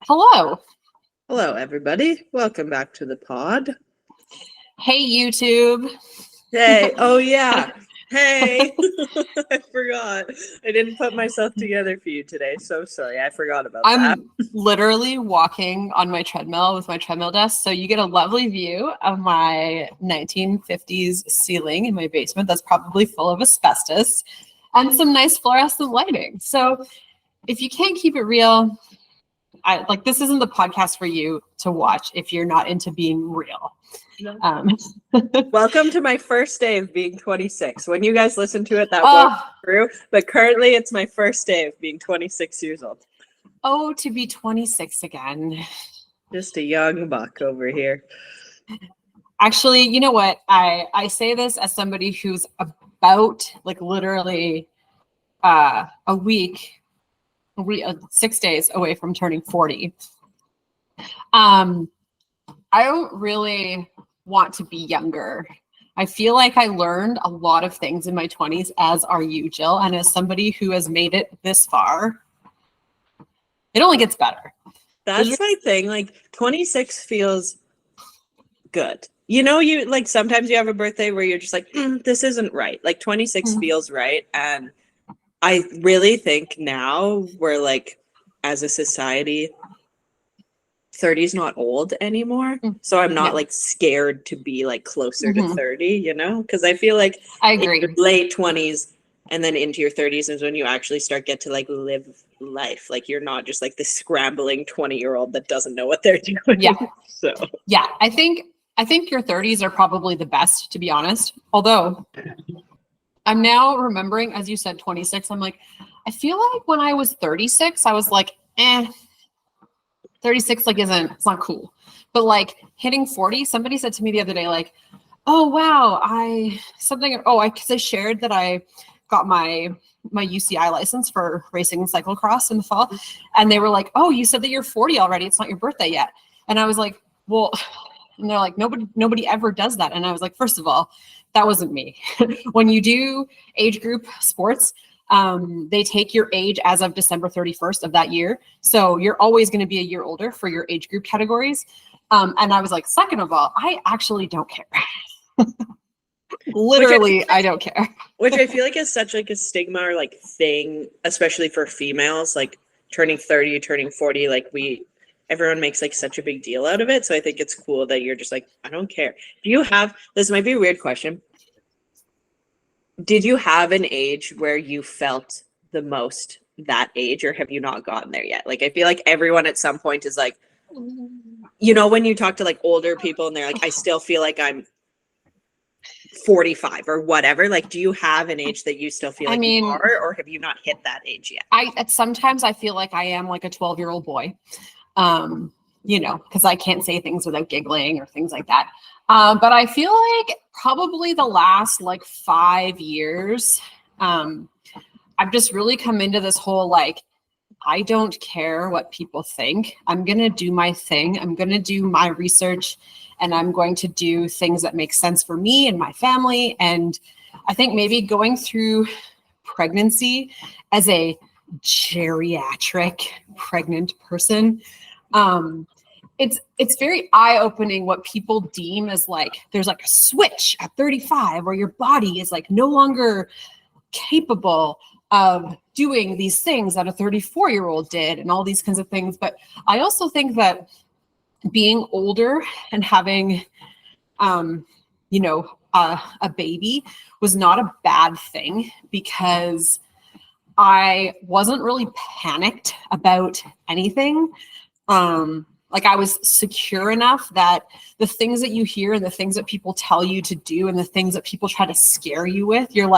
Hello. Hello, everybody. Welcome back to the pod. Hey, YouTube. Hey. Oh, yeah. Hey. I forgot. I didn't put myself together for you today. So sorry. I forgot about that. I'm literally walking on my treadmill with my treadmill desk. So you get a lovely view of my 1950s ceiling in my basement that's probably full of asbestos and some nice fluorescent lighting. So if you can't keep it real, this isn't the podcast for you to watch if you're not into being real. Welcome to my first day of being 26. When you guys listen to it, that won't be true. But currently, it's my first day of being 26 years old. Oh, to be 26 again. Just a young buck over here. Actually, you know what? I say this as somebody who's about literally a week, 6 days away from turning 40. I don't really want to be younger. I feel like I learned a lot of things in my 20s, as are you, Jill. And as somebody who has made it this far, it only gets better. That's my thing. 26 feels good. You know, sometimes you have a birthday where you're just like, this isn't right. 26 feels right. And I really think now we're as a society, 30 is not old anymore. So I'm not scared to be closer to 30, you know? Because I feel like I agree. In your late 20s and then into your 30s is when you actually start to live life. You're not just this scrambling 20-year-old that doesn't know what they're doing. Yeah. So yeah, I think your 30s are probably the best, to be honest. Although I'm now remembering, as you said, 26. I'm like, I feel like when I was 36, I was like, 36 it's not cool. But hitting 40, somebody said to me the other day, oh wow, because I shared that I got my UCI license for racing cyclocross in the fall, and they were like, oh, you said that you're 40 already, it's not your birthday yet. And I was like, well, and they're like, nobody ever does that. And I was like, first of all, that wasn't me. When you do age group sports, they take your age as of December 31st of that year. So you're always going to be a year older for your age group categories. And I was like, second of all, I actually don't care. Literally, I don't care. Which I feel like is such a stigma or thing, especially for females, turning 30, turning 40, everyone makes such a big deal out of it. So I think it's cool that you're just I don't care. Do you have, this might be a weird question, did you have an age where you felt the most that age, or have you not gotten there yet? I feel like everyone at some point is you know, when you talk to older people and they're I still feel like I'm 45 or whatever, do you have an age that you still feel you are, or have you not hit that age yet? Sometimes I feel like I am a 12-year-old boy, you know, because I can't say things without giggling or things like that. But I feel like probably the last 5 years, I've just really come into this whole I don't care what people think. I'm going to do my thing. I'm going to do my research, and I'm going to do things that make sense for me and my family. And I think maybe going through pregnancy as a geriatric pregnant person, it's very eye-opening what people deem as there's a switch at 35 where your body is no longer capable of doing these things that a 34-year-old did and all these kinds of things. But I also think that being older and having, you know, a baby was not a bad thing, because I wasn't really panicked about anything. I was secure enough that the things that you hear and the things that people tell you to do and the things that people try to scare you with, you're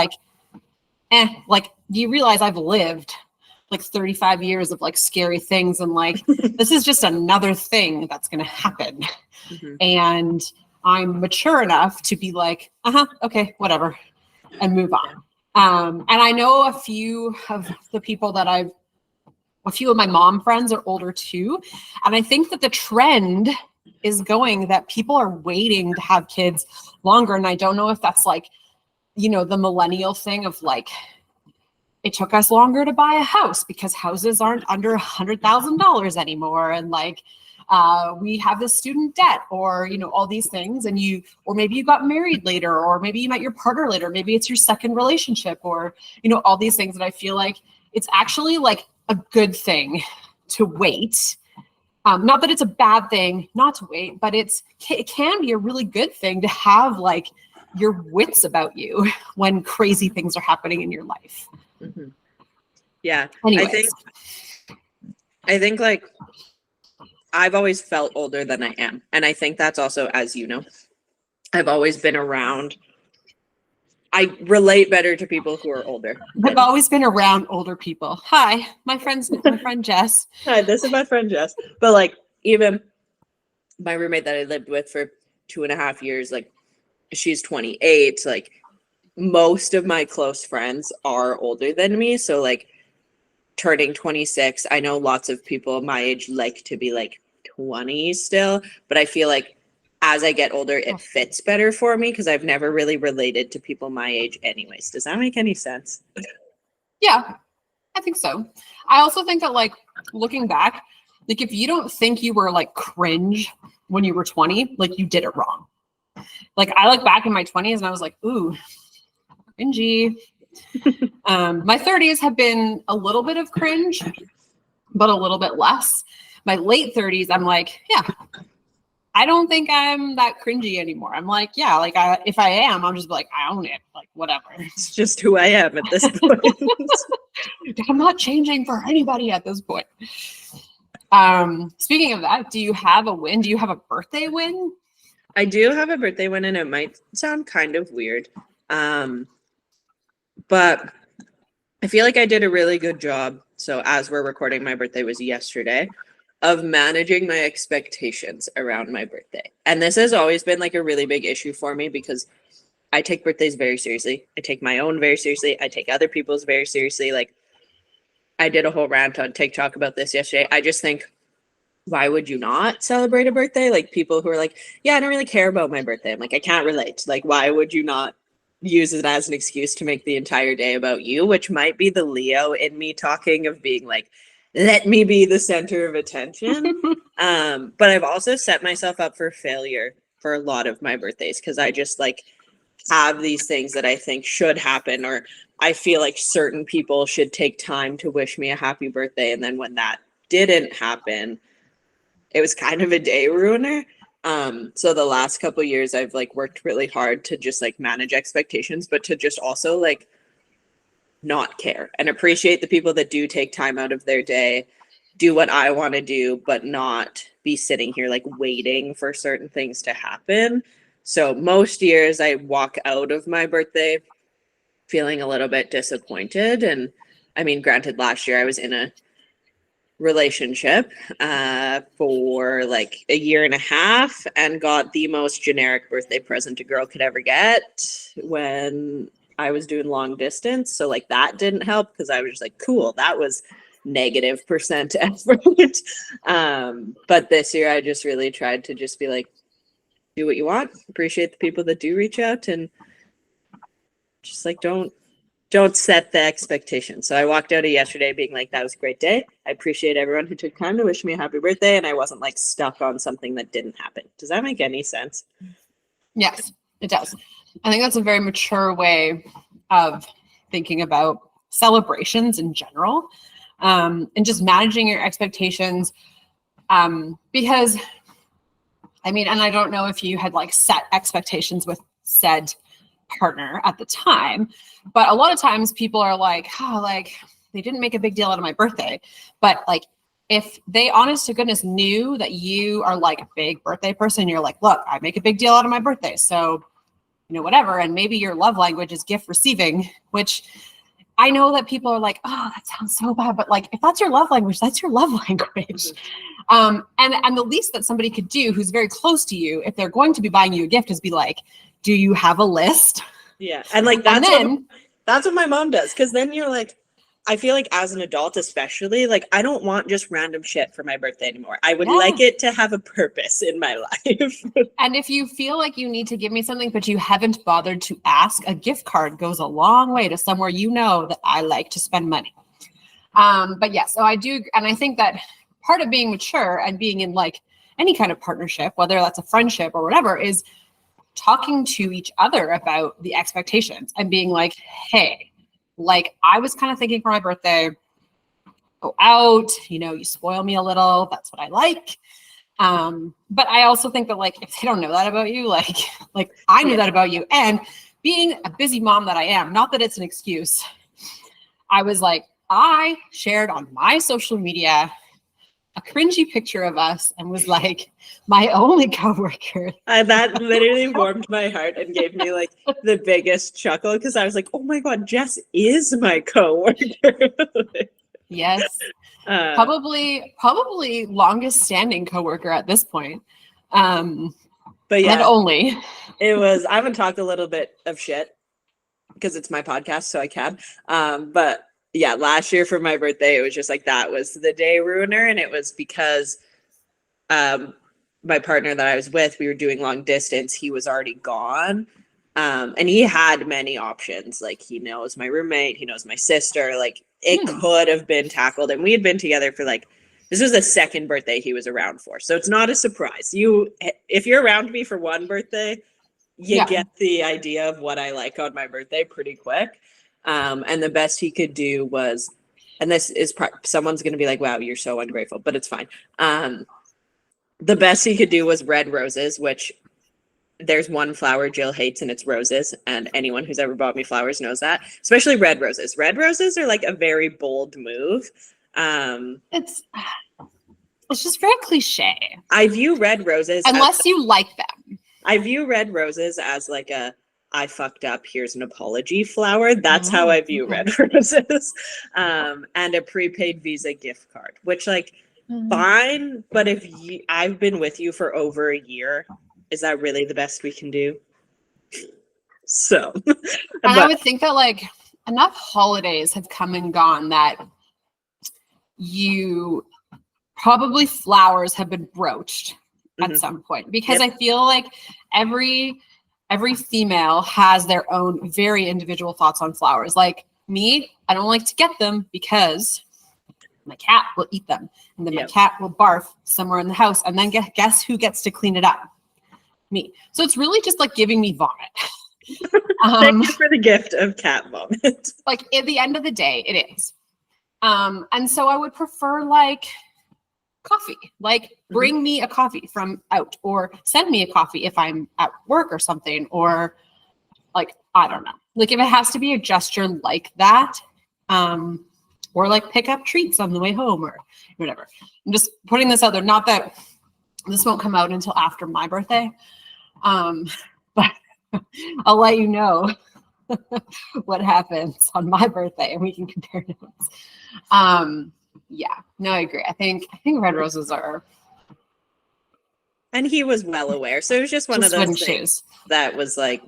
do you realize I've lived 35 years of scary things, and this is just another thing that's going to happen. And I'm mature enough to be okay, whatever, and move on. And I know a few of the people that a few of my mom friends are older too. And I think that the trend is going that people are waiting to have kids longer. And I don't know if that's you know, the millennial thing of it took us longer to buy a house because houses aren't under $100,000 anymore. And like, we have this student debt, or, you know, all these things. And or maybe you got married later, or maybe you met your partner later. Maybe it's your second relationship, or, you know, all these things that I feel like it's actually like a good thing to wait. Not that it's a bad thing not to wait, but it can be a really good thing to have like your wits about you when crazy things are happening in your life. Mm-hmm. Yeah. Anyways. I think like I've always felt older than I am. And I think that's also, as you know, I've always been around. I relate better to people who are older. I've always been around older people. Hi, my friend Jess. Hi, this is my friend Jess. But like, even my roommate that I lived with for 2.5 years, like, she's 28. Like, most of my close friends are older than me. So like, turning 26, I know lots of people my age like to be like 20 still, but I feel like as I get older, it fits better for me because I've never really related to people my age anyways. Does that make any sense? Yeah, I think so. I also think that like looking back, like if you don't think you were like cringe when you were 20, like you did it wrong. Like I look back in my 20s and I was like, ooh, cringy. My 30s have been a little bit of cringe, but a little bit less. My late 30s, I'm like, yeah, I don't think I'm that cringy anymore. I'm like, yeah, like if I am, I'm just like, I own it, like whatever. It's just who I am at this point. I'm not changing for anybody at this point. Speaking of that, do you have a win? Do you have a birthday win? I do have a birthday win, and it might sound kind of weird. But I feel like I did a really good job. So as we're recording, my birthday was yesterday, of managing my expectations around my birthday. And this has always been like a really big issue for me because I take birthdays very seriously. I take my own very seriously. I take other people's very seriously. Like, I did a whole rant on TikTok about this yesterday. I just think, why would you not celebrate a birthday? Like, people who are like, yeah, I don't really care about my birthday. I'm like, I can't relate. Like, why would you not use it as an excuse to make the entire day about you? Which might be the Leo in me talking of being like, let me be the center of attention. But I've also set myself up for failure for a lot of my birthdays because I just like have these things that I think should happen, or I feel like certain people should take time to wish me a happy birthday. And then when that didn't happen, it was kind of a day ruiner. So the last couple of years I've like worked really hard to just like manage expectations, but to just also like not care and appreciate the people that do take time out of their day, do what I want to do, but not be sitting here like waiting for certain things to happen. So most years I walk out of my birthday feeling a little bit disappointed. And I mean, granted, last year I was in a relationship for like a year and a half and got the most generic birthday present a girl could ever get when I was doing long distance. So like that didn't help because I was just like, cool, that was -% effort. But this year I just really tried to just be like, do what you want, appreciate the people that do reach out, and just like don't set the expectation. So I walked out of yesterday being like, that was a great day. I appreciate everyone who took time to wish me a happy birthday, and I wasn't like stuck on something that didn't happen. Does that make any sense? Yes, it does. I think that's a very mature way of thinking about celebrations in general, and just managing your expectations. Because I mean, and I don't know if you had like set expectations with said partner at the time, but a lot of times people are like, oh, like they didn't make a big deal out of my birthday. But like, if they honest to goodness knew that you are like a big birthday person, you're like, look, I make a big deal out of my birthday. So, you know, whatever. And maybe your love language is gift receiving, which I know that people are like, oh, that sounds so bad. But like, if that's your love language, that's your love language. And the least that somebody could do who's very close to you, if they're going to be buying you a gift, is be like, do you have a list? Yeah. And like, that's what my mom does. Cause then you're like, I feel like as an adult, especially, like I don't want just random shit for my birthday anymore. I would Yeah. like it to have a purpose in my life. And if you feel like you need to give me something, but you haven't bothered to ask, a gift card goes a long way to somewhere you know that I like to spend money. But yeah, so I do. And I think that part of being mature and being in like any kind of partnership, whether that's a friendship or whatever, is talking to each other about the expectations and being like, hey, like I was kind of thinking for my birthday, go out, you know, you spoil me a little. That's what I like. But I also think that like, if they don't know that about you, like I knew that about you. And being a busy mom that I am, not that it's an excuse, I was like, I shared on my social media a cringy picture of us and was like, my only coworker. That literally warmed my heart and gave me like the biggest chuckle because I was like, oh my God, Jess is my coworker. Yes. Probably longest standing coworker at this point. But yeah, and only. It was, I haven't talked a little bit of shit because it's my podcast, so I can. But yeah, last year for my birthday, it was just like that was the day ruiner. And it was because my partner that I was with, we were doing long distance. He was already gone. And he had many options. Like he knows my roommate, he knows my sister. Like it could have been tackled. And we had been together for like, this was the second birthday he was around for. So it's not a surprise. If you're around me for one birthday, you get the idea of what I like on my birthday pretty quick. And the best he could do was, and this is someone's going to be like, wow, you're so ungrateful, but it's fine. The best he could do was red roses, which there's one flower Jill hates and it's roses. And anyone who's ever bought me flowers knows that, especially red roses. Red roses are like a very bold move. It's just very cliche. I view red roses unless you like them. I view red roses as like I fucked up, here's an apology flower. That's how I view red roses. And a prepaid Visa gift card, which like fine, but if I've been with you for over a year, is that really the best we can do? So and I would think that like enough holidays have come and gone that you probably flowers have been broached at some point, because I feel like every female has their own very individual thoughts on flowers. Like me, I don't like to get them because my cat will eat them, and then my cat will barf somewhere in the house, and then guess who gets to clean it up? Me. So it's really just like giving me vomit. Thank you for the gift of cat vomit. Like at the end of the day, it is. And so I would prefer like coffee, like bring me a coffee from out, or send me a coffee if I'm at work or something, or like, I don't know, like if it has to be a gesture like that, or like pick up treats on the way home or whatever. I'm just putting this out there. Not that this won't come out until after my birthday. But I'll let you know what happens on my birthday and we can compare notes. Yeah, no, I agree. I think red roses are. And he was well aware. So it was just one of those things that was like,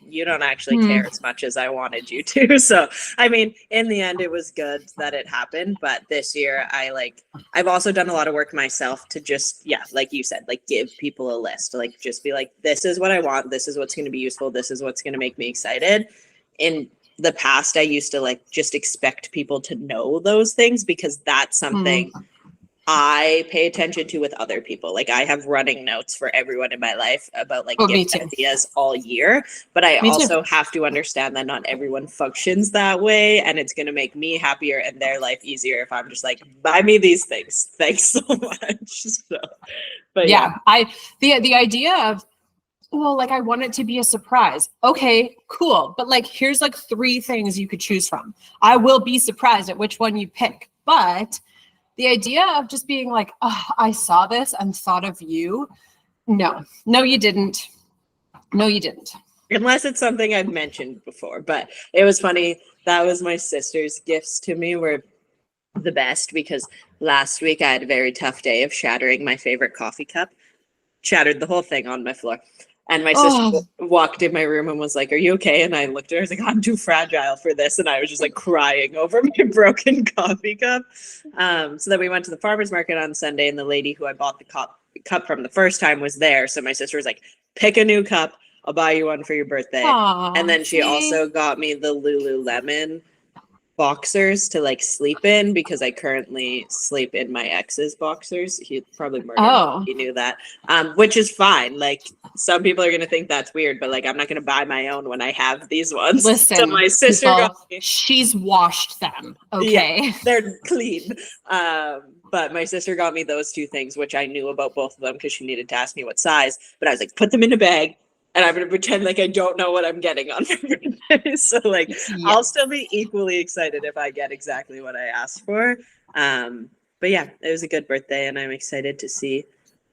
you don't actually care as much as I wanted you to. So, I mean, in the end, it was good that it happened. But this year, I've also done a lot of work myself to just, like you said, like give people a list, like just be like, this is what I want. This is what's going to be useful. This is what's going to make me excited. In the past, I used to like just expect people to know those things because that's something I pay attention to with other people. Like I have running notes for everyone in my life about like gift ideas all year, but I also have to understand that not everyone functions that way, and it's going to make me happier and their life easier if I'm just like, buy me these things. Thanks so much. So, but the idea of, well, like I want it to be a surprise. Okay, cool. But like, here's like 3 things you could choose from. I will be surprised at which one you pick, but the idea of just being like, oh, I saw this and thought of you. No, you didn't. No, you didn't. Unless it's something I've mentioned before. But it was funny. That was my sister's gifts to me were the best because last week I had a very tough day of shattering my favorite coffee cup. Shattered the whole thing on my floor. And my sister walked in my room and was like, "Are you okay?" And I looked at her, I was like, "I'm too fragile for this." And I was just like crying over my broken coffee cup. So then we went to the farmer's market on Sunday, and the lady who I bought the cup from the first time was there. So my sister was like, "Pick a new cup. I'll buy you one for your birthday." And then she also got me the Lululemon boxers to like sleep in, because I currently sleep in my ex's boxers. He'd probably murder me if he knew that. Which is fine. Like, some people are gonna think that's weird, but like, I'm not gonna buy my own when I have these ones. Listen, so my sister got me. She's washed them. Okay. Yeah, they're clean. But my sister got me those two things, which I knew about both of them because she needed to ask me what size. But I was like, put them in a bag, and I'm going to pretend like I don't know what I'm getting on my birthday. So like, I'll still be equally excited if I get exactly what I asked for. But yeah, it was a good birthday, and I'm excited to see.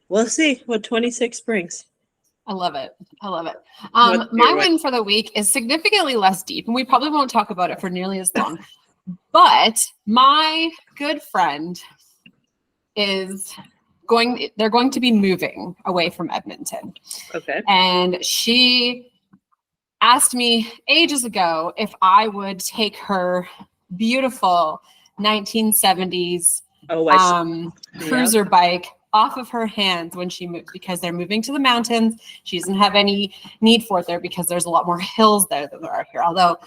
We'll see what 26 brings. I love it. I love it. My win for the week is significantly less deep, and we probably won't talk about it for nearly as long. But my good friend they're going to be moving away from Edmonton. Okay. And she asked me ages ago if I would take her beautiful 1970s cruiser bike off of her hands when she moves, because they're moving to the mountains. She doesn't have any need for it there because there's a lot more hills there than there are here. Although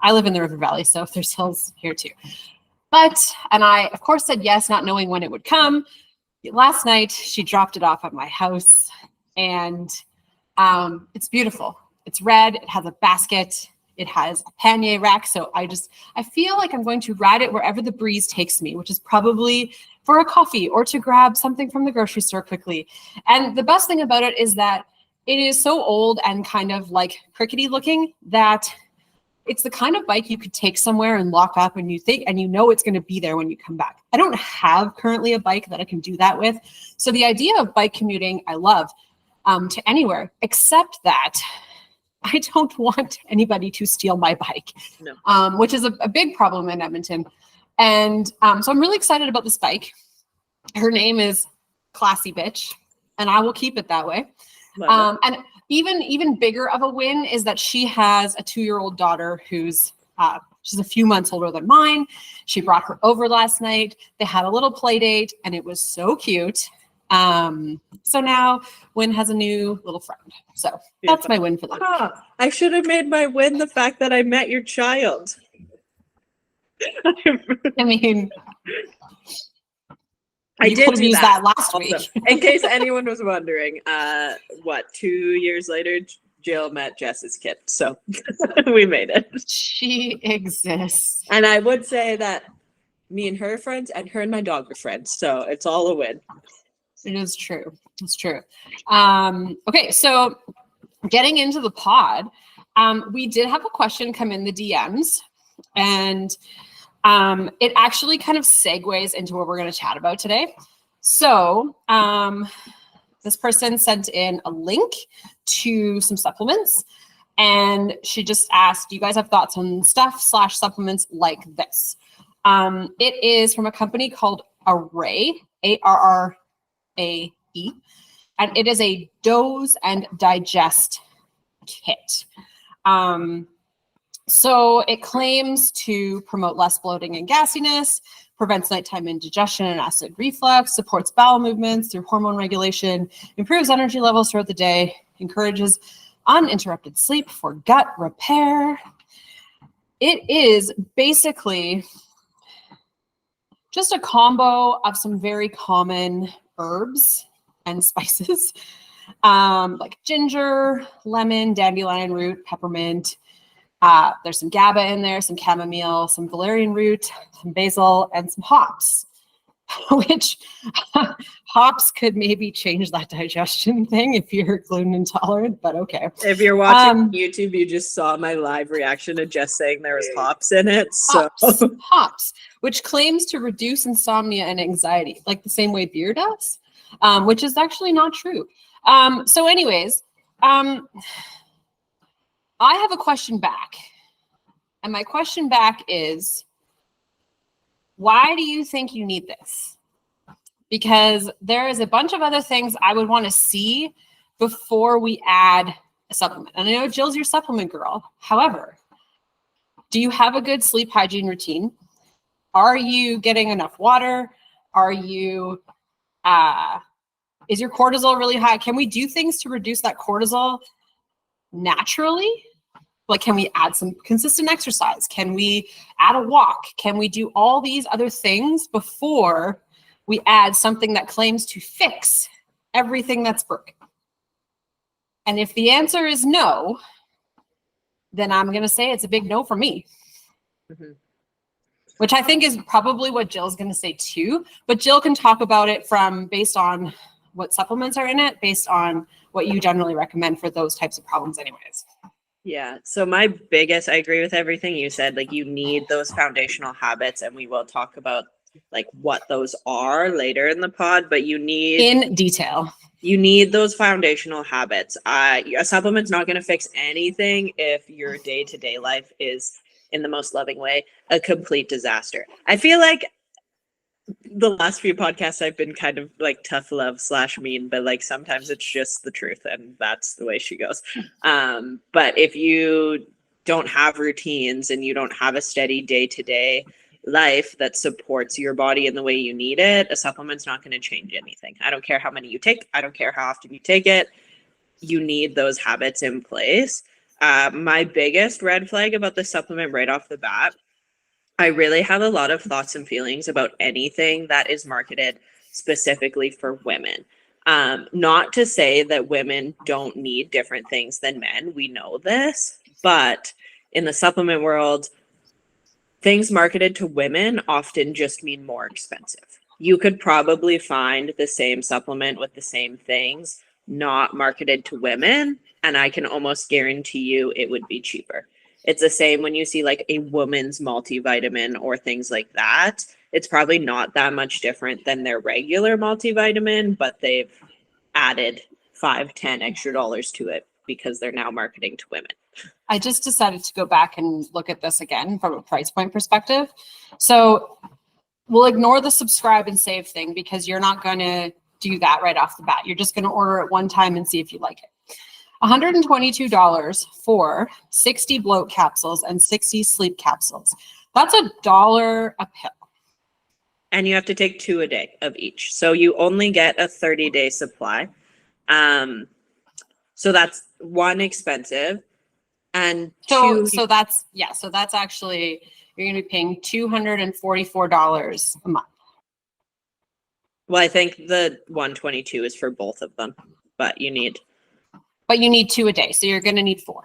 I live in the River Valley, so there's hills here too. And I, of course, said yes, not knowing when it would come. Last night, she dropped it off at my house, and it's beautiful. It's red. It has a basket. It has a pannier rack. So I feel like I'm going to ride it wherever the breeze takes me, which is probably for a coffee or to grab something from the grocery store quickly. And the best thing about it is that it is so old and kind of like crickety looking that it's the kind of bike you could take somewhere and lock up, and you know it's going to be there when you come back. I don't have currently a bike that I can do that with. So the idea of bike commuting, I love to anywhere, except that I don't want anybody to steal my bike, which is a big problem in Edmonton. And so I'm really excited about this bike. Her name is Classy Bitch, and I will keep it that way. And even bigger of a win is that she has a 2-year-old daughter who's she's a few months older than mine. She brought her over last night. They had a little play date, and it was so cute. So now Win has a new little friend. So that's my win for the week. I should have made my win the fact that I met your child. I mean, I did use that last week. In case anyone was wondering, 2 years later, Jill met Jess's kid. So we made it. She exists. And I would say that me and her are friends, and her and my dog are friends. So it's all a win. It is true. It's true. Okay, so getting into the pod, we did have a question come in the DMs, and it actually kind of segues into what we're going to chat about today. So this person sent in a link to some supplements, and she just asked, do you guys have thoughts on stuff/supplements like this? It is from a company called Array, ARRAE, and it is a dose and digest kit. So it claims to promote less bloating and gassiness, prevents nighttime indigestion and acid reflux, supports bowel movements through hormone regulation, improves energy levels throughout the day, encourages uninterrupted sleep for gut repair. It is basically just a combo of some very common herbs and spices, like ginger, lemon, dandelion root, peppermint. There's some GABA in there, some chamomile, some valerian root, some basil, and some hops, which hops could maybe change that digestion thing if you're gluten intolerant, but okay. If you're watching YouTube, you just saw my live reaction to just saying there was hops in it. So hops, which claims to reduce insomnia and anxiety, like the same way beer does, which is actually not true. So anyways, I have a question back, and my question back is, why do you think you need this? Because there is a bunch of other things I would want to see before we add a supplement? And I know Jill's your supplement girl. However, do you have a good sleep hygiene routine? Are you getting enough water? Are you, is your cortisol really high? Can we do things to reduce that cortisol naturally? Like, can we add some consistent exercise? Can we add a walk? Can we do all these other things before we add something that claims to fix everything that's broken? And if the answer is no, then I'm going to say it's a big no for me. Mm-hmm. Which I think is probably what Jill's going to say too. But Jill can talk about it based on what supplements are in it, based on what you generally recommend for those types of problems anyways. Yeah. So I agree with everything you said. Like, you need those foundational habits, and we will talk about like what those are later in the pod, but you need in detail. You need those foundational habits. A supplement's not going to fix anything if your day-to-day life is, in the most loving way, a complete disaster. I feel like the last few podcasts I've been kind of like tough love / mean, but like sometimes it's just the truth, and that's the way she goes. But if you don't have routines and you don't have a steady day-to-day life that supports your body in the way you need it, a supplement's not going to change anything. I don't care how many you take. I don't care how often you take it. You need those habits in place. My biggest red flag about the supplement right off the bat, I really have a lot of thoughts and feelings about anything that is marketed specifically for women. Not to say that women don't need different things than men. We know this, but in the supplement world, things marketed to women often just mean more expensive. You could probably find the same supplement with the same things not marketed to women, and I can almost guarantee you it would be cheaper. It's the same when you see like a woman's multivitamin or things like that. It's probably not that much different than their regular multivitamin, but they've added $5-10 extra to it because they're now marketing to women. I just decided to go back and look at this again from a price point perspective. So we'll ignore the subscribe and save thing because you're not going to do that right off the bat. You're just going to order it one time and see if you like it. $122 for 60 bloat capsules and 60 sleep capsules. That's $1 a pill. And you have to take 2 a day of each. So you only get a 30-day supply. So that's one, expensive. And two, so that's actually, you're going to be paying $244 a month. Well, I think the 122 is for both of them, but you need 2 a day. So you're going to need 4.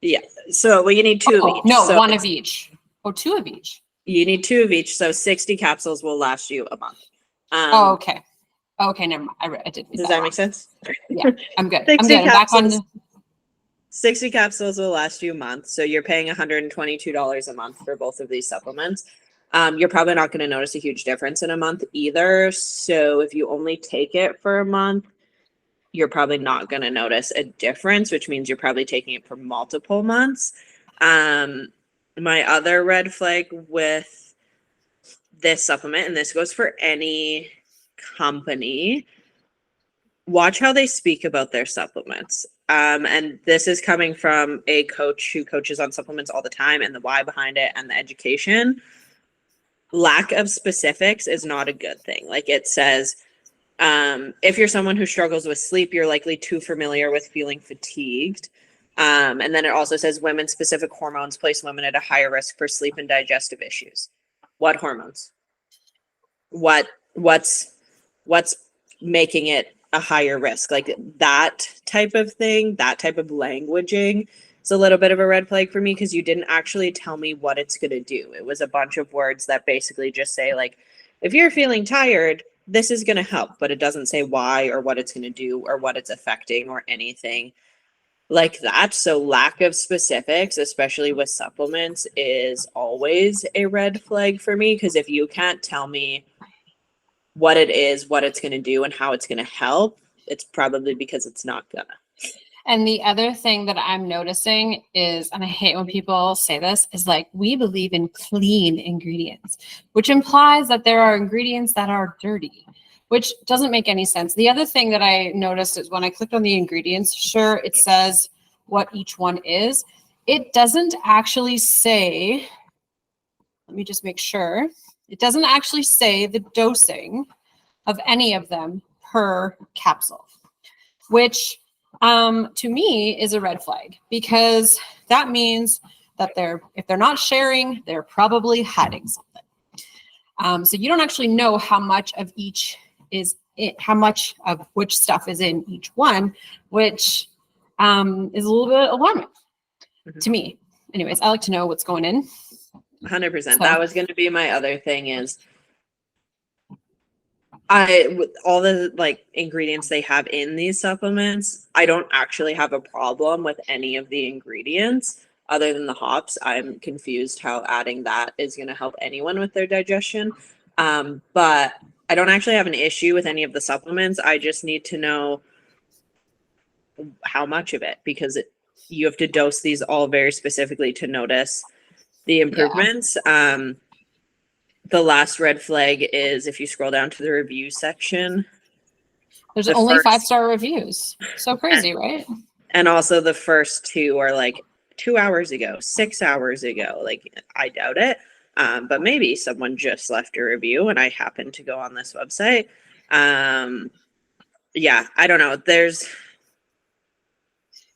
Yeah. So you need 2 of each. No, so 1 of each. 2 of each. You need 2 of each. So 60 capsules will last you a month. Okay. Okay, never mind. I did. Does that make sense? Yeah, I'm good. 60 I'm good. Back on 60 capsules will last you a month. So you're paying $122 a month for both of these supplements. You're probably not going to notice a huge difference in a month either. So if you only take it for a month, you're probably not going to notice a difference, which means you're probably taking it for multiple months. My other red flag with this supplement, and this goes for any company, watch how they speak about their supplements. And this is coming from a coach who coaches on supplements all the time, and the why behind it and the education. Lack of specifics is not a good thing. Like it says, if you're someone who struggles with sleep, you're likely too familiar with feeling fatigued. And then it also says women's specific hormones place women at a higher risk for sleep and digestive issues. What hormones? What's making it a higher risk? Like that type of thing, that type of languaging. It's a little bit of a red flag for me because you didn't actually tell me what it's going to do. It was a bunch of words that basically just say like, if you're feeling tired, this is going to help, but it doesn't say why or what it's going to do or what it's affecting or anything like that. So lack of specifics, especially with supplements, is always a red flag for me, because if you can't tell me what it is, what it's going to do, and how it's going to help, it's probably because it's not gonna. And the other thing that I'm noticing is, and I hate when people say this, is like, we believe in clean ingredients, which implies that there are ingredients that are dirty. which doesn't make any sense. The other thing that I noticed is when I clicked on the ingredients, sure, it says what each one is. It doesn't actually say, let me just make sure. It doesn't actually say the dosing of any of them per capsule, which to me is a red flag, because that means that if they're not sharing, they're probably hiding something. So you don't actually know how much of each is it, how much of which stuff is in each one, which is a little bit alarming to me. Anyways, I like to know what's going in. 100%. So, that was going to be my other thing is with all the like ingredients they have in these supplements, I don't actually have a problem with any of the ingredients other than the hops. I'm confused how adding that is going to help anyone with their digestion. But I don't actually have an issue with any of the supplements. I just need to know how much of it, because you have to dose these all very specifically to notice the improvements. Yeah. The last red flag is if you scroll down to the review section. There's only 5-star reviews. So crazy, right? And also the first two are like 2 hours ago, 6 hours ago. Like, I doubt it. But maybe someone just left a review and I happened to go on this website. Yeah, I don't know.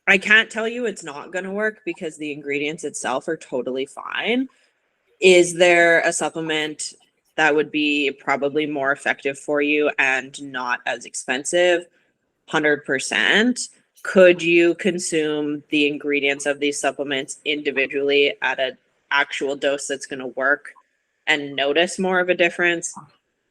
I can't tell you it's not going to work because the ingredients itself are totally fine. Is there a supplement that would be probably more effective for you and not as expensive? 100%. Could you consume the ingredients of these supplements individually at an actual dose that's going to work and notice more of a difference?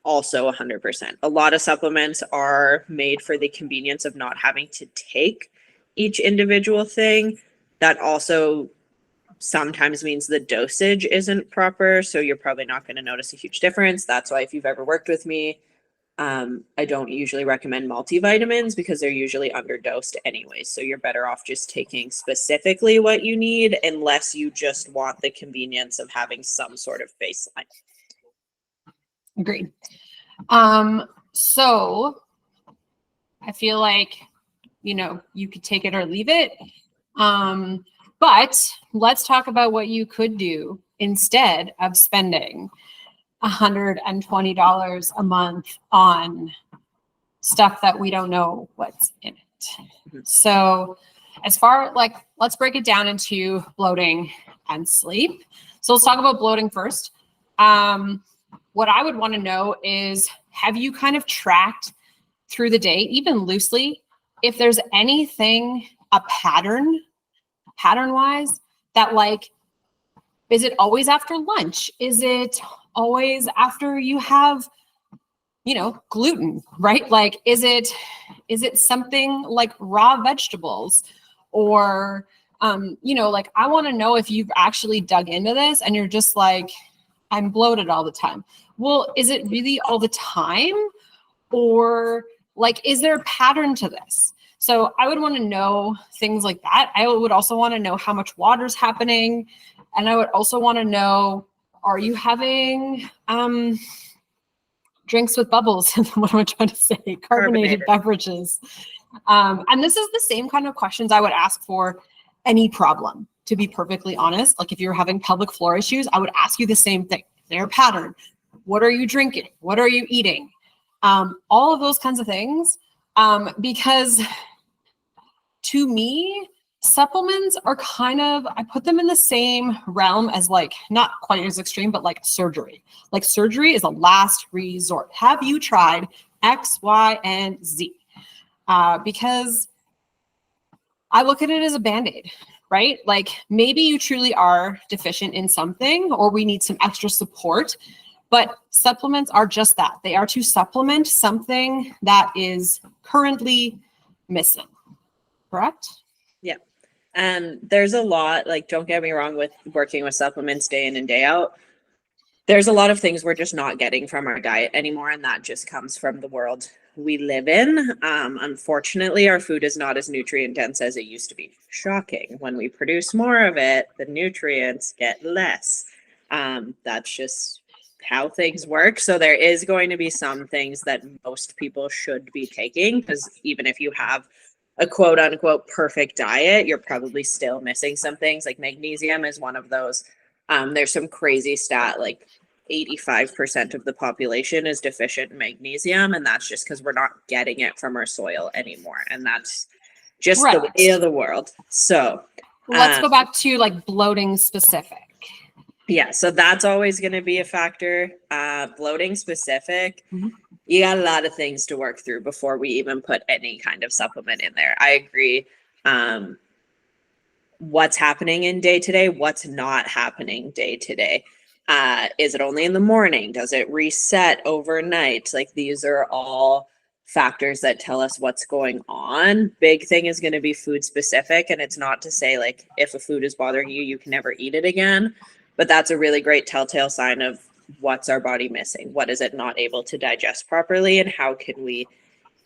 Also 100%. A lot of supplements are made for the convenience of not having to take each individual thing. That also sometimes means the dosage isn't proper, so you're probably not going to notice a huge difference. That's why if you've ever worked with me, I don't usually recommend multivitamins because they're usually underdosed anyways. So you're better off just taking specifically what you need unless you just want the convenience of having some sort of baseline. Agreed. So I feel like, you could take it or leave it. But let's talk about what you could do instead of spending $120 a month on stuff that we don't know what's in it. So let's break it down into bloating and sleep. So let's talk about bloating first. What I would want to know is, have you kind of tracked through the day, even loosely, if there's anything, a pattern-wise, that is it always after lunch? Is it always after you have, gluten, right? Like, is it something like raw vegetables or, I want to know if you've actually dug into this and you're just like, I'm bloated all the time. Well, is it really all the time? Or is there a pattern to this? So I would want to know things like that. I would also want to know how much water's happening. And I would also want to know, are you having drinks with bubbles? What am I trying to say? Carbonated beverages. And this is the same kind of questions I would ask for any problem, to be perfectly honest. Like if you're having pelvic floor issues, I would ask you the same thing. Their pattern. What are you drinking? What are you eating? All of those kinds of things. Because to me, supplements are I put them in the same realm as not quite as extreme, but surgery. Surgery is a last resort. Have you tried X, Y, and Z? Because I look at it as a Band-Aid, right? Maybe you truly are deficient in something or we need some extra support, but supplements are just that. They are to supplement something that is currently missing, correct? Yeah. And there's a lot, don't get me wrong, with working with supplements day in and day out. There's a lot of things we're just not getting from our diet anymore. And that just comes from the world we live in. Unfortunately, our food is not as nutrient dense as it used to be. Shocking. When we produce more of it, the nutrients get less. That's just how things work. So there is going to be some things that most people should be taking, because even if you have a quote unquote perfect diet, you're probably still missing some things. Like magnesium is one of those. There's some crazy stat, like 85% of the population is deficient in magnesium, and that's just because we're not getting it from our soil anymore. And that's just the way of the world. So let's go back to like bloating specific. Yeah, so that's always going to be a factor. Bloating specific, you got a lot of things to work through before we even put any kind of supplement in there. I agree. What's happening in day to day? What's not happening day to day? Is it only in the morning? Does it reset overnight? Like, these are all factors that tell us what's going on. Big thing is going to be food specific. And it's not to say like if a food is bothering you, you can never eat it again. But that's a really great telltale sign of what's our body missing. What is it not able to digest properly, and how can we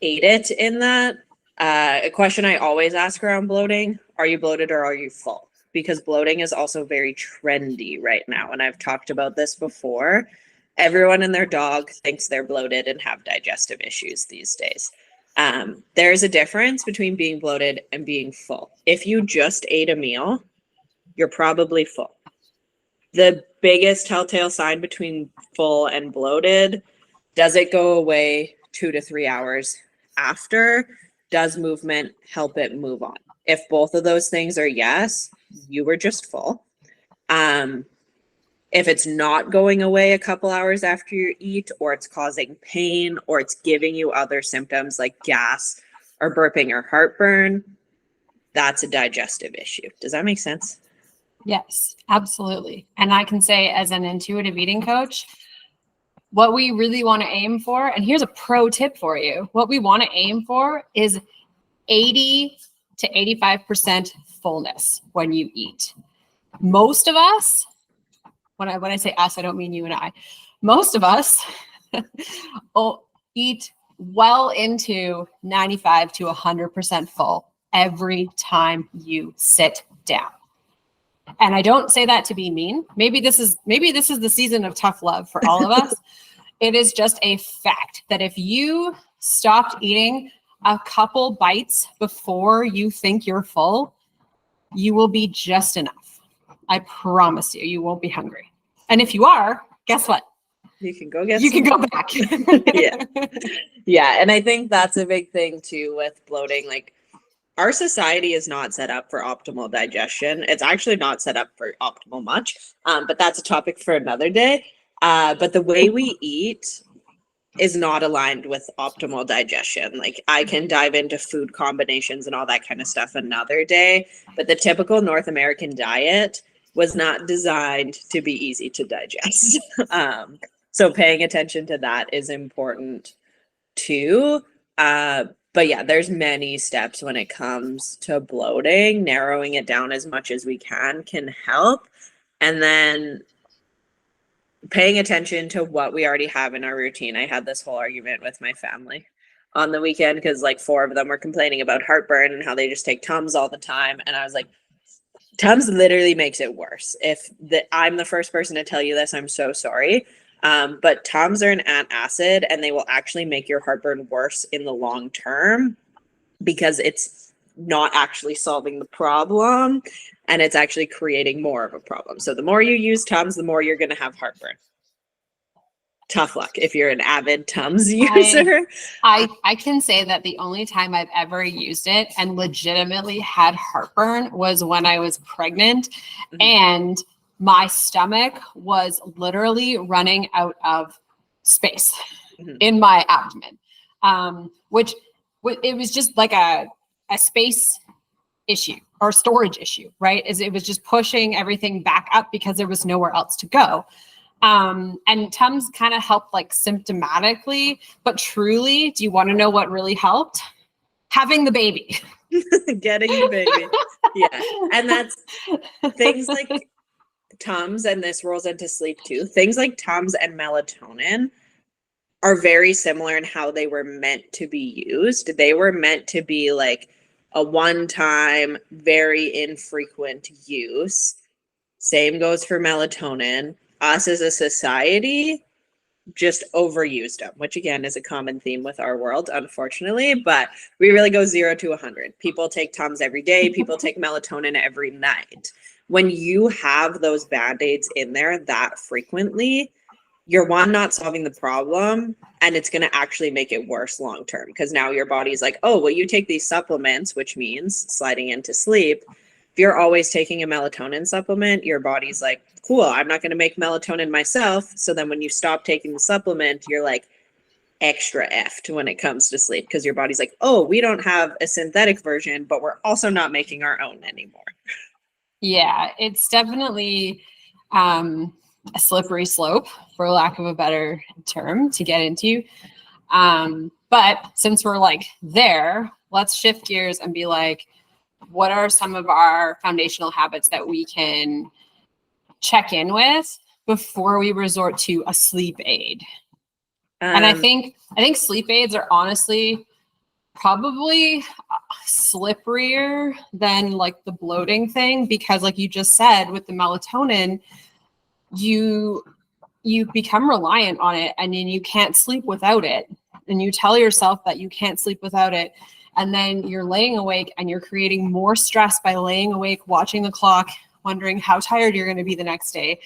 aid it in that? A question I always ask around bloating: are you bloated or are you full? Because bloating is also very trendy right now. And I've talked about this before. Everyone and their dog thinks they're bloated and have digestive issues these days. There's a difference between being bloated and being full. If you just ate a meal, you're probably full. The biggest telltale sign between full and bloated: does it go away 2 to 3 hours after? Does movement help it move on? If both of those things are yes, you were just full. If it's not going away a couple hours after you eat, or it's causing pain, or it's giving you other symptoms like gas or burping or heartburn, that's a digestive issue. Does that make sense? Yes, absolutely. And I can say, as an intuitive eating coach, what we really want to aim for, and here's a pro tip for you, what we want to aim for is 80 to 85% fullness when you eat. Most of us, when I say us, I don't mean you and I, most of us eat well into 95 to 100% full every time you sit down. And I don't say that to be mean. Maybe this is the season of tough love for all of us. It is just a fact that if you stopped eating a couple bites before you think you're full, you will be just enough. I promise you, you won't be hungry. And if you are, guess what? You can go get You can go back. Yeah. Yeah. And I think that's a big thing too with bloating. Like, our society is not set up for optimal digestion. It's actually not set up for optimal much, but that's a topic for another day. But the way we eat is not aligned with optimal digestion. Like, I can dive into food combinations and all that kind of stuff another day, but the typical North American diet was not designed to be easy to digest. So paying attention to that is important too. But yeah, there's many steps when it comes to bloating. Narrowing it down as much as we can help. And then paying attention to what we already have in our routine. I had this whole argument with my family on the weekend because like 4 of them were complaining about heartburn and how they just take Tums all the time. And I was like, Tums literally makes it worse. I'm the first person to tell you this, I'm so sorry. But Tums are an antacid, and they will actually make your heartburn worse in the long term because it's not actually solving the problem, and it's actually creating more of a problem. So the more you use Tums, the more you're going to have heartburn. Tough luck if you're an avid Tums user. I can say that the only time I've ever used it and legitimately had heartburn was when I was pregnant, and my stomach was literally running out of space in my abdomen, which it was just like a space issue or storage issue, right? It was just pushing everything back up because there was nowhere else to go. And Tums kind of helped like symptomatically, but truly, do you want to know what really helped? Having the baby. Getting the baby. Yeah. And that's things like Tums, and this rolls into sleep too. Things like Tums and melatonin are very similar in how they were meant to be used. They were meant to be like a one-time, very infrequent use. Same goes for melatonin. Us as a society just overused them, which again is a common theme with our world, unfortunately. But we really go 0 to 100. People take Tums every day. People take melatonin every night. When you have those band-aids in there that frequently, you're one, not solving the problem, and it's going to actually make it worse long term, because now your body's like, oh, well, you take these supplements, which means sliding into sleep. If you're always taking a melatonin supplement, your body's like, cool, I'm not going to make melatonin myself. So then when you stop taking the supplement, you're like extra effed when it comes to sleep, because your body's like, oh, we don't have a synthetic version, but we're also not making our own anymore. Yeah, it's definitely a slippery slope, for lack of a better term, to get into. But since we're like there, let's shift gears and be like, what are some of our foundational habits that we can check in with before we resort to a sleep aid? And I think sleep aids are honestly probably slipperier than like the bloating thing, because like you just said, with the melatonin, you become reliant on it, and then you can't sleep without it, and you tell yourself that you can't sleep without it, and then you're laying awake and you're creating more stress by laying awake, watching the clock, wondering how tired you're going to be the next day.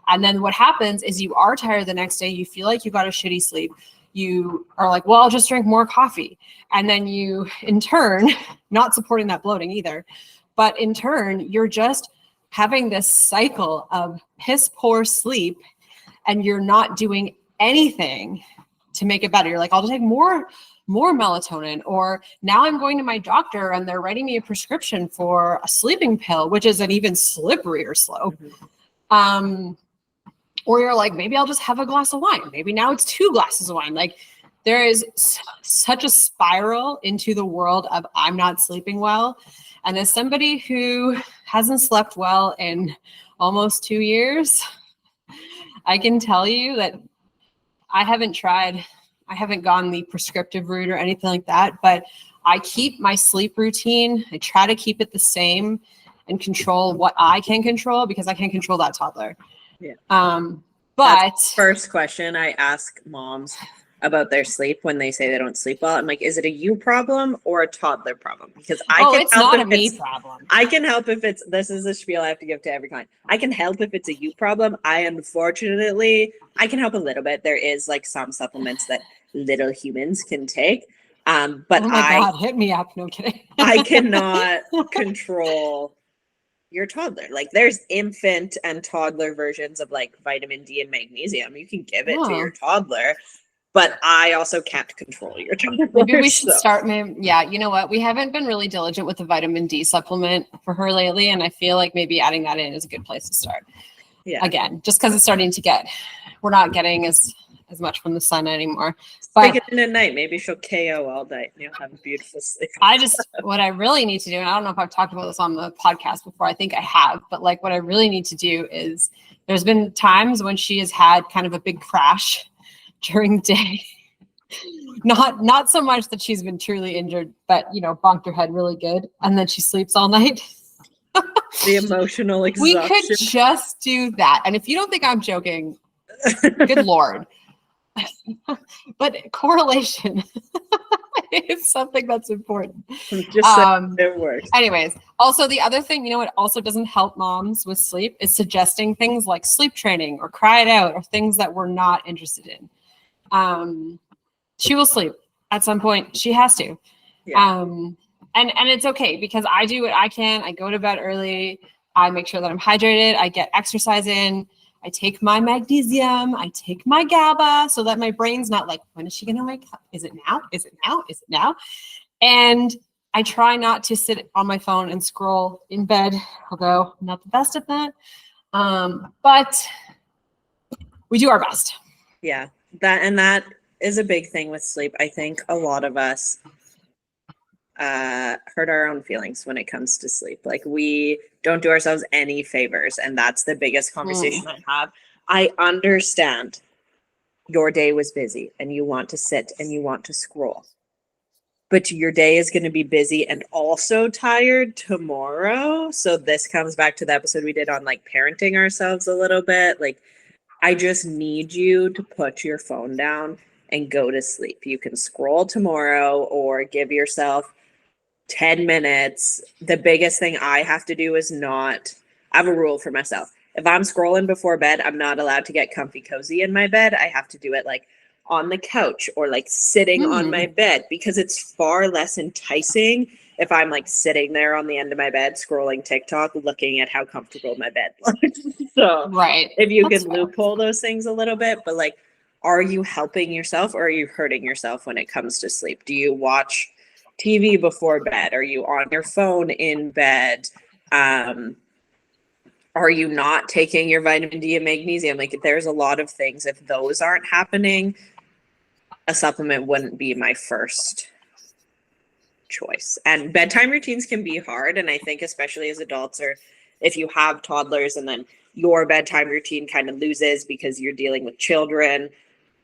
And then what happens is you are tired the next day, you feel like you got a shitty sleep, you are like, well, I'll just drink more coffee. And then you, in turn, not supporting that bloating either, but in turn, you're just having this cycle of piss poor sleep, and you're not doing anything to make it better. You're like, I'll just take more melatonin, or now I'm going to my doctor and they're writing me a prescription for a sleeping pill, which is an even slipperier slope. Or you're like, maybe I'll just have a glass of wine. Maybe now it's 2 glasses of wine. Like, there is such a spiral into the world of I'm not sleeping well. And as somebody who hasn't slept well in almost 2 years, I can tell you that I haven't gone the prescriptive route or anything like that, but I keep my sleep routine. I try to keep it the same and control what I can control, because I can't control that toddler. Yeah. But that's the first question I ask moms about their sleep when they say they don't sleep well. I'm like, is it a you problem or a toddler problem? Because it's not a me problem. I can help if it's, this is a spiel I have to give to every client. I can help if it's a you problem. I can help a little bit. There is like some supplements that little humans can take. But oh my God, hit me up. No kidding. I cannot control your toddler. Like, there's infant and toddler versions of like vitamin D and magnesium. You can give it to your toddler, but I also can't control your toddler. Maybe we should start. Yeah, you know what? We haven't been really diligent with the vitamin D supplement for her lately, and I feel like maybe adding that in is a good place to start. Yeah. Again, just because it's starting to we're not getting as much from the sun anymore. But take it in at night. Maybe she'll KO all night and you'll have a beautiful sleep. What I really need to do, and I don't know if I've talked about this on the podcast before, I think I have, but like what I really need to do is, there's been times when she has had kind of a big crash during the day. Not so much that she's been truly injured, but bonked her head really good, and then she sleeps all night. The emotional exhaustion. We could just do that. And if you don't think I'm joking, good Lord. But correlation is something that's important. Just it works. Anyways, also the other thing, what also doesn't help moms with sleep is suggesting things like sleep training or cry it out or things that we're not interested in. She will sleep at some point. She has to. Yeah. And it's okay, because I do what I can. I go to bed early. I make sure that I'm hydrated. I get exercise in. I take my magnesium, I take my GABA, so that my brain's not like, when is she going to wake up? Is it now? Is it now? Is it now? And I try not to sit on my phone and scroll in bed, although I'm not the best at that. But we do our best. Yeah, that is a big thing with sleep. I think a lot of us hurt our own feelings when it comes to sleep. Like, we don't do ourselves any favors, and that's the biggest conversation I have. I understand your day was busy and you want to sit and you want to scroll, but your day is going to be busy and also tired tomorrow. So this comes back to the episode we did on like parenting ourselves a little bit. Like, I just need you to put your phone down and go to sleep. You can scroll tomorrow or give yourself 10 minutes. The biggest thing I have to do is not, I have a rule for myself. If I'm scrolling before bed, I'm not allowed to get comfy cozy in my bed. I have to do it like on the couch or like sitting on my bed, because it's far less enticing if I'm like sitting there on the end of my bed scrolling TikTok looking at how comfortable my bed looks. So Right. if you That's can fair. loophole those things a little bit, but like, are you helping yourself or are you hurting yourself when it comes to sleep? Do you watch TV before bed? Are you on your phone in bed? Are you not taking your vitamin D and magnesium? Like, there's a lot of things. If those aren't happening, a supplement wouldn't be my first choice. And bedtime routines can be hard. And I think especially as adults, or if you have toddlers and then your bedtime routine kind of loses because you're dealing with children,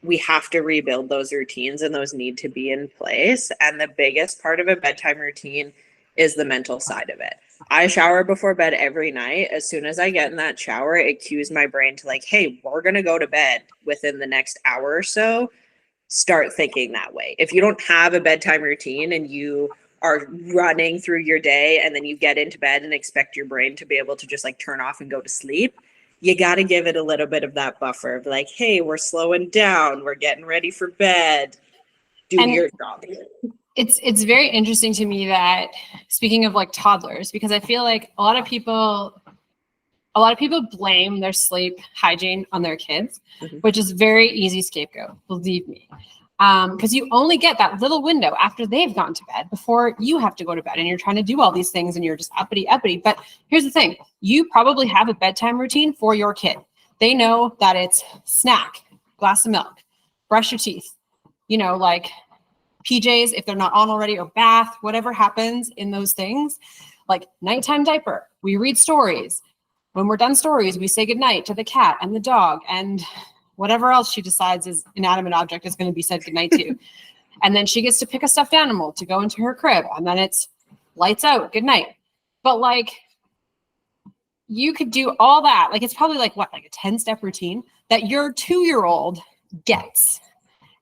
we have to rebuild those routines and those need to be in place. And the biggest part of a bedtime routine is the mental side of it. I shower before bed every night. As soon as I get in that shower, it cues my brain to like, hey, we're going to go to bed within the next hour or so. Start thinking that way. If you don't have a bedtime routine and you are running through your day and then you get into bed and expect your brain to be able to just like turn off and go to sleep, you got to give it a little bit of that buffer of like, hey, we're slowing down, we're getting ready for bed, do And your job. it's very interesting to me that, speaking of like toddlers, because I feel like a lot of people blame their sleep hygiene on their kids, which is very easy scapegoat, believe me. Because you only get that little window after they've gone to bed before you have to go to bed, and you're trying to do all these things and you're just uppity. But here's the thing, you probably have a bedtime routine for your kid. They know that it's snack, glass of milk, brush your teeth, like PJs if they're not on already, or bath, whatever happens in those things, like nighttime diaper, we read stories. When we're done stories, we say goodnight to the cat and the dog and whatever else she decides is inanimate object is going to be said goodnight to. And then she gets to pick a stuffed animal to go into her crib, and then it's lights out, goodnight. But like, you could do all that. Like, it's probably like a 10-step routine that your 2-year-old gets,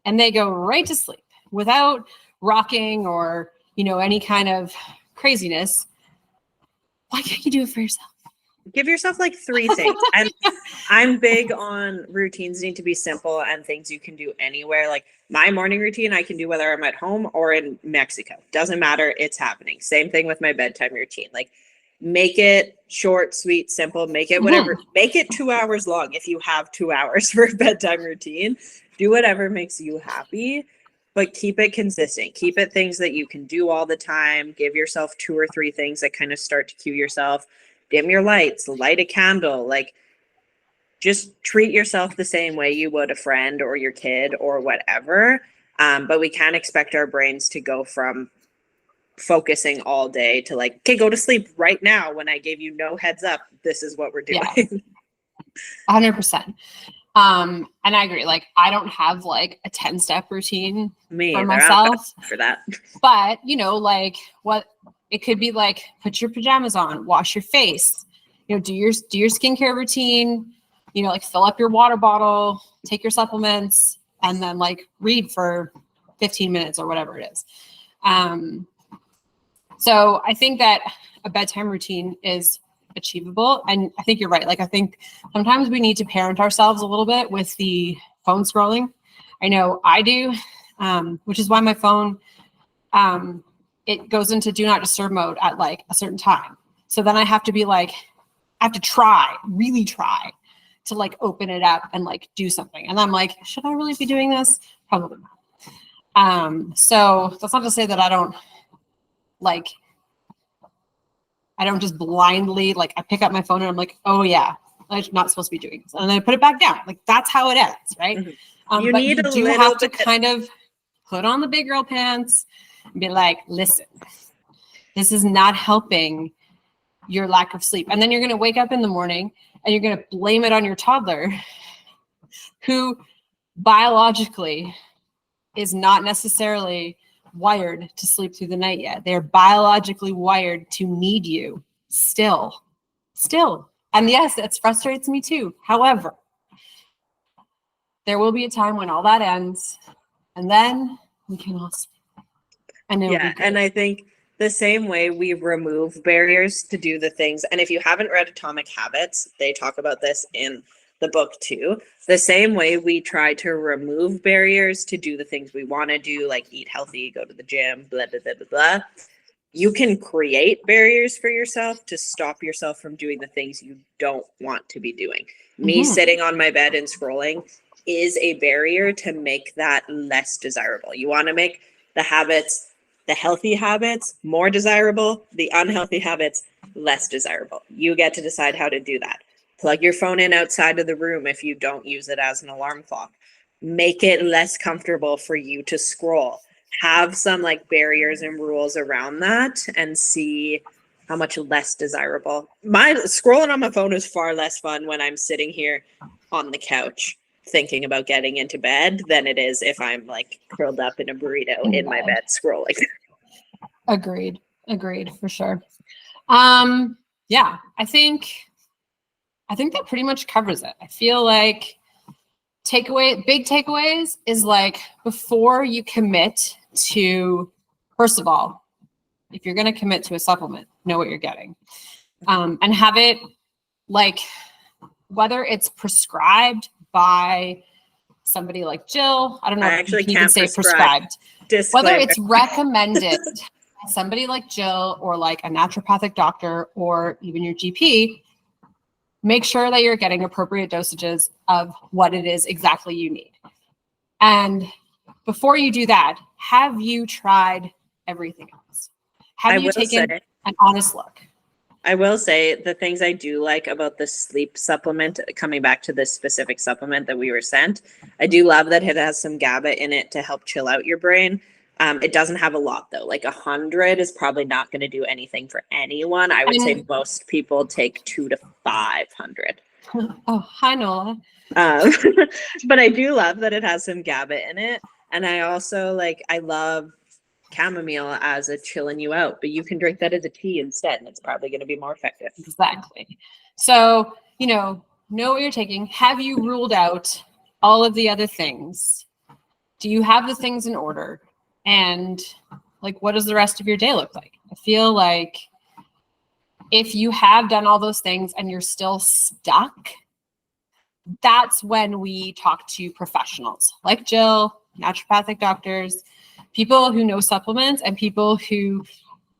and they go right to sleep without rocking or, any kind of craziness. Why can't you do it for yourself? Give yourself like 3 things. And I'm big on routines need to be simple and things you can do anywhere. Like my morning routine, I can do whether I'm at home or in Mexico. Doesn't matter. It's happening. Same thing with my bedtime routine. Like, make it short, sweet, simple. Make it whatever. Make it 2 hours long if you have 2 hours for a bedtime routine. Do whatever makes you happy, but keep it consistent. Keep it things that you can do all the time. Give yourself 2 or 3 things that kind of start to cue yourself. Dim your lights, light a candle, like just treat yourself the same way you would a friend or your kid or whatever. But we can't expect our brains to go from focusing all day to like, okay, go to sleep right now when I gave you no heads up. This is what we're doing. Yeah. 100%. And I agree. Like, I don't have like a 10-step routine for myself for that. But like what it could be, like, put your pajamas on, wash your face, do your skincare routine, like fill up your water bottle, take your supplements, and then like read for 15 minutes or whatever it is. So I think that a bedtime routine is achievable. And I think you're right. Like, I think sometimes we need to parent ourselves a little bit with the phone scrolling. I know I do, which is why my phone, it goes into do not disturb mode at like a certain time. So then I have to really try to like open it up and like do something. And I'm like, should I really be doing this? Probably not. So that's not to say that I don't just blindly, like, I pick up my phone and I'm like, oh yeah, I'm not supposed to be doing this. And then I put it back down. Like, that's how it ends, right? You but need you a do little have to bit- kind of put on the big girl pants and be like, listen, this is not helping your lack of sleep. And then you're going to wake up in the morning and you're going to blame it on your toddler, who biologically is not necessarily wired to sleep through the night yet. They're biologically wired to need you still. And yes, that frustrates me too. However, there will be a time when all that ends, and then we can all sleep. And it'll be good. And I think the same way we remove barriers to do the things, and if you haven't read Atomic Habits, they talk about this in the book too. The same way we try to remove barriers to do the things we want to do, like eat healthy, go to the gym, blah, blah, blah, blah, blah. You can create barriers for yourself to stop yourself from doing the things you don't want to be doing. Me sitting on my bed and scrolling is a barrier to make that less desirable. You want to make the habits, the healthy habits, more desirable, the unhealthy habits less desirable. You get to decide how to do that. Plug your phone in outside of the room if you don't use it as an alarm clock. Make it less comfortable for you to scroll. Have some like barriers and rules around that and see how much less desirable. My scrolling on my phone is far less fun when I'm sitting here on the couch thinking about getting into bed than it is if I'm like curled up in a burrito in my bed scrolling. Agreed for sure. Yeah, I think that pretty much covers it. I feel like big takeaways is like, before you commit to, first of all, if you're going to commit to a supplement, know what you're getting, and have it like, whether it's prescribed by somebody like Jill, I don't know I if actually you can can't say prescribe. prescribed, whether it's recommended by somebody like Jill or like a naturopathic doctor or even your GP. Make sure that you're getting appropriate dosages of what it is exactly you need. And before you do that, have you tried everything else? Have you taken an honest look? I will say the things I do like about the sleep supplement, coming back to this specific supplement that we were sent, I do love that it has some GABA in it to help chill out your brain. It doesn't have a lot though. Like 100 is probably not going to do anything for anyone. I would say most people take 200 to 500. Oh, hi Nola. But I do love that it has some GABA in it. And I also I love chamomile as a chilling you out, but you can drink that as a tea instead, and it's probably going to be more effective. Exactly. So, know what you're taking. Have you ruled out all of the other things? Do you have the things in order? And what does the rest of your day look like? I feel like if you have done all those things and you're still stuck, that's when we talk to professionals like Jill, naturopathic doctors, people who know supplements, and people who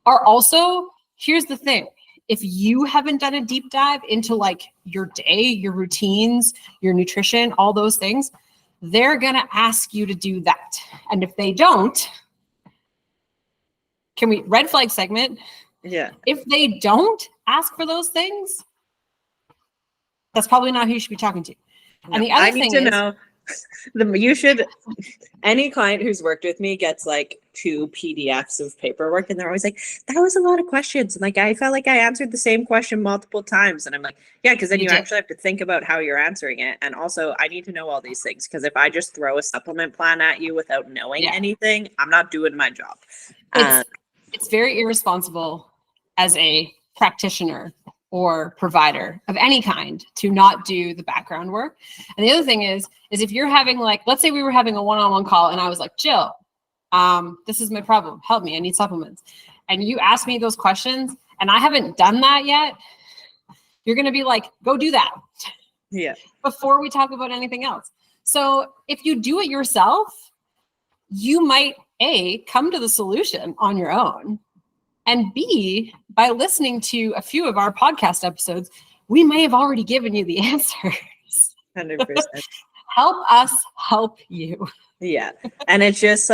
are also, here's the thing. If you haven't done a deep dive into your day, your routines, your nutrition, all those things, they're going to ask you to do that. And if they don't, red flag segment? Yeah. If they don't ask for those things, that's probably not who you should be talking to. No, and the other thing is, know any client who's worked with me gets 2 PDFs of paperwork, and they're always like, that was a lot of questions. And I felt like I answered the same question multiple times. And I'm like, yeah, because then you actually have to think about how you're answering it. And also I need to know all these things, because if I just throw a supplement plan at you without knowing anything, I'm not doing my job. It's very irresponsible as a practitioner or provider of any kind to not do the background work. And the other thing is if you're having let's say we were having a one-on-one call and I was like, Jill, this is my problem. Help me. I need supplements. And you ask me those questions and I haven't done that yet. You're going to be like, go do that. Yeah. Before we talk about anything else. So if you do it yourself, you might come to the solution on your own. And B, by listening to a few of our podcast episodes, we may have already given you the answers. 100%. Help us help you. Yeah. And it's just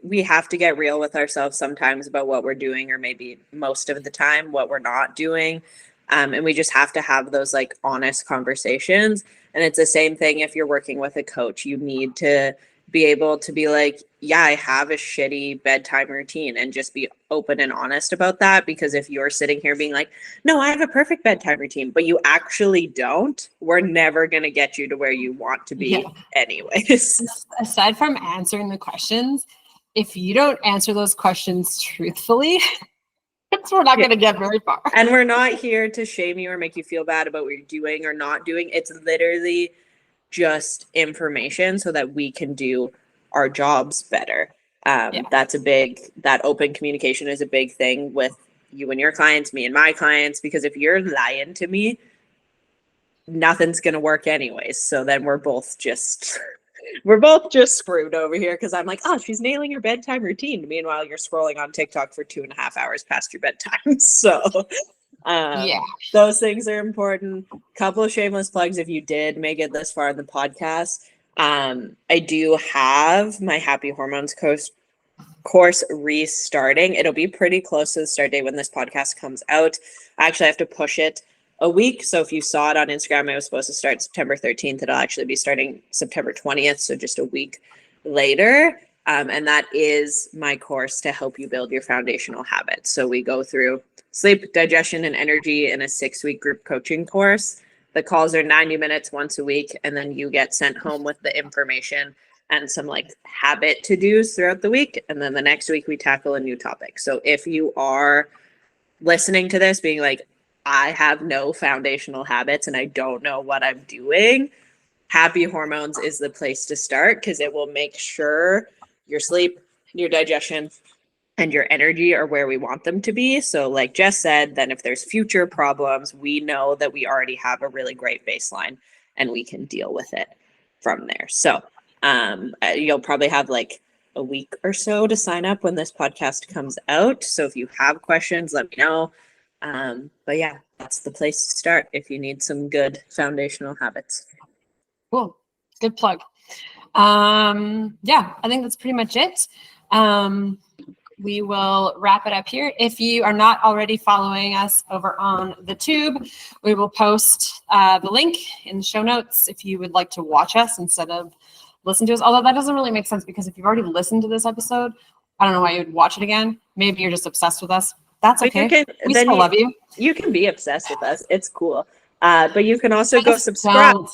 we have to get real with ourselves sometimes about what we're doing, or maybe most of the time what we're not doing. And we just have to have those honest conversations. And it's the same thing if you're working with a coach. You need to be able to be yeah, I have a shitty bedtime routine, and just be open and honest about that. Because if you're sitting here being no, I have a perfect bedtime routine, but you actually don't, we're never going to get you to where you want to be anyways. Aside from answering the questions, if you don't answer those questions truthfully, we're not going to get very far. And we're not here to shame you or make you feel bad about what you're doing or not doing. It's literally just information so that we can do our jobs better. Yeah. That open communication is a big thing with you and your clients, me and my clients, because if you're lying to me, nothing's going to work anyways. So then we're both just screwed over here, because I'm like, oh, she's nailing her bedtime routine. Meanwhile, you're scrolling on TikTok for 2.5 hours past your bedtime. So Yeah. those things are important. Couple of shameless plugs if you did make it this far in the podcast. I do have my Happy Hormones course restarting. It'll be pretty close to the start date when this podcast comes out. I actually have to push it a week. So if you saw it on Instagram, it was supposed to start September 13th. It'll actually be starting September 20th. So just a week later. And that is my course to help you build your foundational habits. So we go through sleep, digestion, and energy in a 6-week group coaching course. The calls are 90 minutes once a week, and then you get sent home with the information and some like habit to-dos throughout the week. And then the next week we tackle a new topic. So if you are listening to this being like, I have no foundational habits and I don't know what I'm doing, Happy Hormones is the place to start, because it will make sure your sleep, your digestion, and your energy are where we want them to be. So like Jess said, then if there's future problems, we know that we already have a really great baseline and we can deal with it from there. So you'll probably have like a week or so to sign up when this podcast comes out. So if you have questions, let me know. But yeah, that's the place to start if you need some good foundational habits. Cool. Good plug. Yeah, I think that's pretty much it. We will wrap it up here. If you are not already following us over on the tube, we will post the link in the show notes if you would like to watch us instead of listen to us. Although that doesn't really make sense, because if you've already listened to this episode, I don't know why you would watch it again. Maybe you're just obsessed with us. That's okay. We still love you. You can be obsessed with us. It's cool. But you can also go subscribe.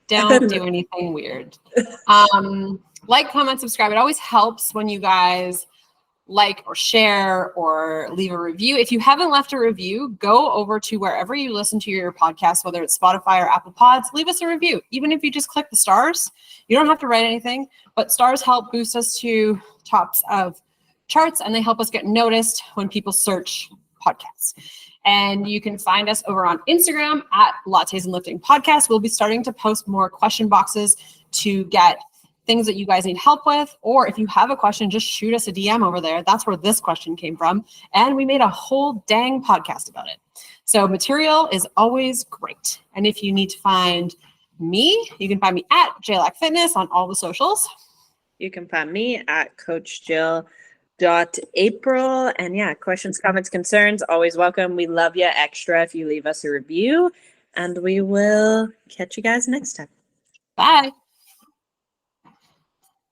Don't do anything weird. Like, comment, subscribe. It always helps when you guys like or share or leave a review. If you haven't left a review, go over to wherever you listen to your podcast, whether it's Spotify or Apple Pods, leave us a review. Even if you just click the stars, you don't have to write anything, but stars help boost us to tops of charts, and they help us get noticed when people search podcasts. And you can find us over on Instagram at Lattes and Lifting Podcast. We'll be starting to post more question boxes to get things that you guys need help with. Or if you have a question, just shoot us a DM over there. That's where this question came from. And we made a whole dang podcast about it. So material is always great. And if you need to find me, you can find me at JLAC Fitness on all the socials. You can find me at CoachJill.April. And yeah, questions, comments, concerns, always welcome. We love you extra if you leave us a review. And we will catch you guys next time. Bye.